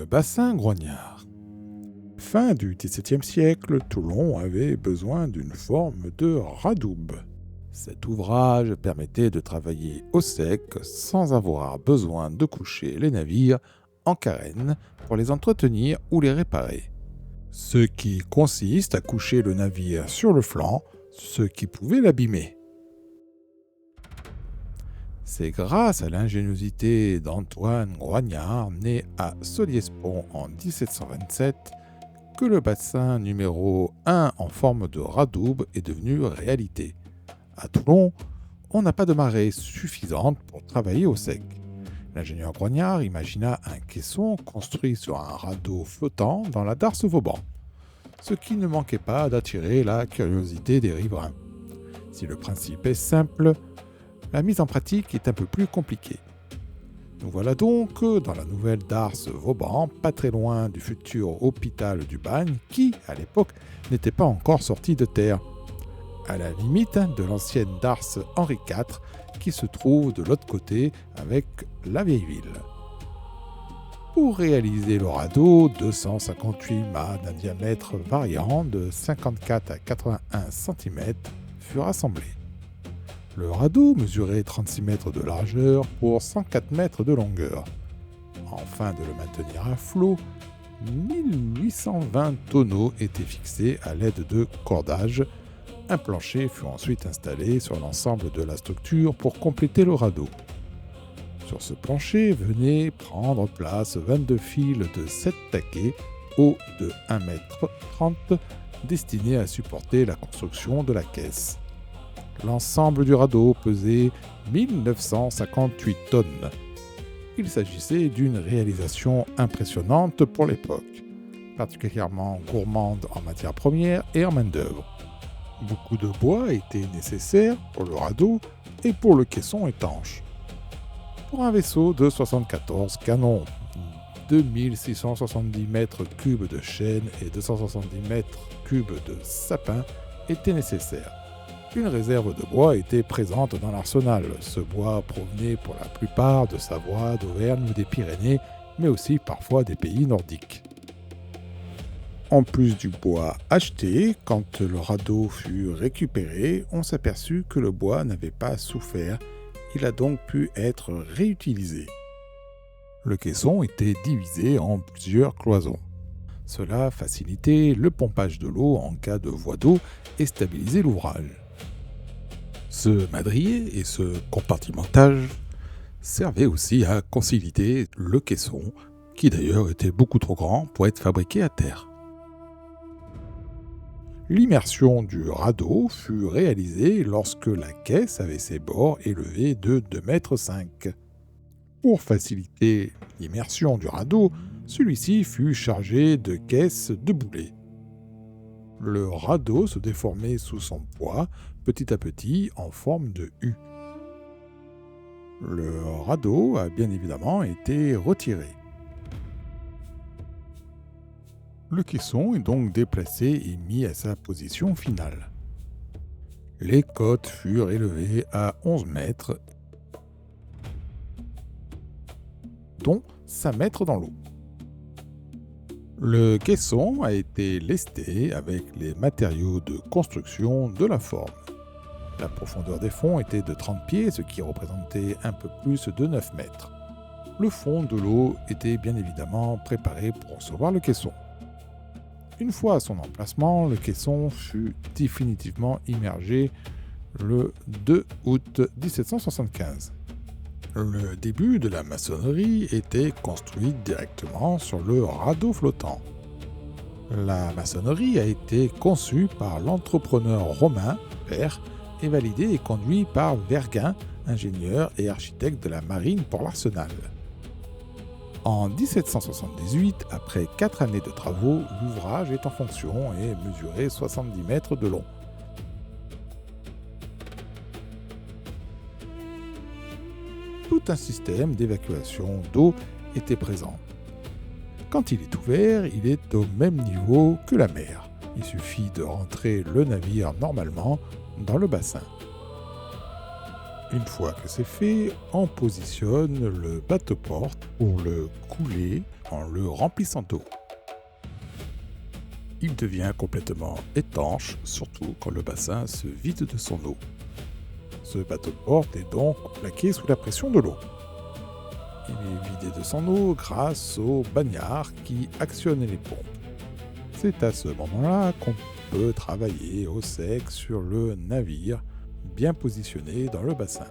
bassin grognard. Fin du XVIIe siècle, Toulon avait besoin d'une forme de radoub. Cet ouvrage permettait de travailler au sec sans avoir besoin de coucher les navires en carène pour les entretenir ou les réparer. Ce qui consiste à coucher le navire sur le flanc, ce qui pouvait l'abîmer. C'est grâce à l'ingéniosité d'Antoine Grognard, né à Solliès-Pont en 1727, que le bassin numéro 1 en forme de radoub est devenu réalité. À Toulon, on n'a pas de marée suffisante pour travailler au sec. L'ingénieur Grognard imagina un caisson construit sur un radeau flottant dans la darse Vauban, ce qui ne manquait pas d'attirer la curiosité des riverains. Si le principe est simple, la mise en pratique est un peu plus compliquée. Nous voilà donc dans la nouvelle darse Vauban, pas très loin du futur hôpital du Bagne, qui, à l'époque, n'était pas encore sorti de terre, à la limite de l'ancienne darse Henri IV, qui se trouve de l'autre côté avec la vieille ville. Pour réaliser le radeau, 258 mâts d'un diamètre variant de 54 à 81 cm furent assemblés. Le radeau mesurait 36 mètres de largeur pour 104 mètres de longueur. Afin de le maintenir à flot, 1820 tonneaux étaient fixés à l'aide de cordages. Un plancher fut ensuite installé sur l'ensemble de la structure pour compléter le radeau. Sur ce plancher venaient prendre place 22 fils de 7 taquets hauts de 1,30 m destinés à supporter la construction de la caisse. L'ensemble du radeau pesait 1958 tonnes. Il s'agissait d'une réalisation impressionnante pour l'époque, particulièrement gourmande en matières premières et en main-d'œuvre. Beaucoup de bois était nécessaire pour le radeau et pour le caisson étanche. Pour un vaisseau de 74 canons, 2670 mètres cubes de chêne et 270 mètres cubes de sapin étaient nécessaires. Une réserve de bois était présente dans l'arsenal. Ce bois provenait pour la plupart de Savoie, d'Auvergne ou des Pyrénées, mais aussi parfois des pays nordiques. En plus du bois acheté, quand le radeau fut récupéré, on s'aperçut que le bois n'avait pas souffert. Il a donc pu être réutilisé. Le caisson était divisé en plusieurs cloisons. Cela facilitait le pompage de l'eau en cas de voie d'eau et stabilisait l'ouvrage. Ce madrier et ce compartimentage servaient aussi à consolider le caisson, qui d'ailleurs était beaucoup trop grand pour être fabriqué à terre. L'immersion du radeau fut réalisée lorsque la caisse avait ses bords élevés de 2,5 m. Pour faciliter l'immersion du radeau, celui-ci fut chargé de caisses de boulets. Le radeau se déformait sous son poids, petit à petit en forme de U. Le radeau a bien évidemment été retiré. Le caisson est donc déplacé et mis à sa position finale. Les côtes furent élevées à 11 mètres, dont 5 mètres dans l'eau. Le caisson a été lesté avec les matériaux de construction de la forme. La profondeur des fonds était de 30 pieds, ce qui représentait un peu plus de 9 mètres. Le fond de l'eau était bien évidemment préparé pour recevoir le caisson. Une fois à son emplacement, le caisson fut définitivement immergé le 2 août 1775. Le début de la maçonnerie était construit directement sur le radeau flottant. La maçonnerie a été conçue par l'entrepreneur romain Père et validée et conduite par Verguin, ingénieur et architecte de la marine pour l'arsenal. En 1778, après 4 années de travaux, l'ouvrage est en fonction et mesurait 70 mètres de long. Tout un système d'évacuation d'eau était présent. Quand il est ouvert, il est au même niveau que la mer. Il suffit de rentrer le navire normalement dans le bassin. Une fois que c'est fait, on positionne le bateau-porte pour le couler en le remplissant d'eau. Il devient complètement étanche, surtout quand le bassin se vide de son eau. Ce bateau-porte est donc plaqué sous la pression de l'eau. Il est vidé de son eau grâce aux bagnards qui actionnent les pompes. C'est à ce moment-là qu'on peut travailler au sec sur le navire, bien positionné dans le bassin.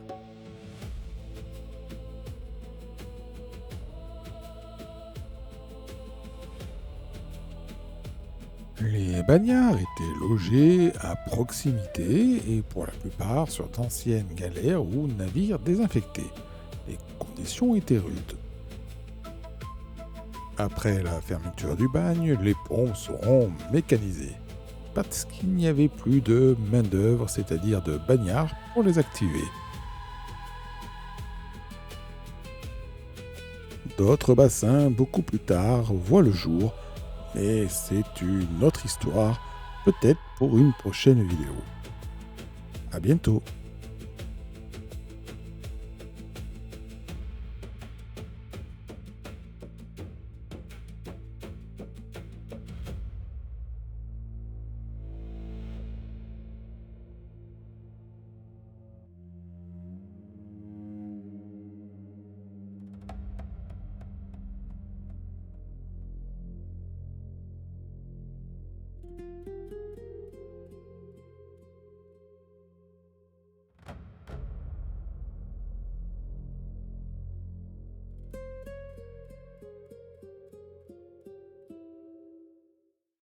Les bagnards étaient logés à proximité et pour la plupart sur d'anciennes galères ou navires désinfectés. Les conditions étaient rudes. Après la fermeture du bagne, les pompes seront mécanisées parce qu'il n'y avait plus de main-d'œuvre, c'est-à-dire de bagnards, pour les activer. D'autres bassins, beaucoup plus tard, voient le jour, mais c'est une autre histoire, peut-être pour une prochaine vidéo. À bientôt!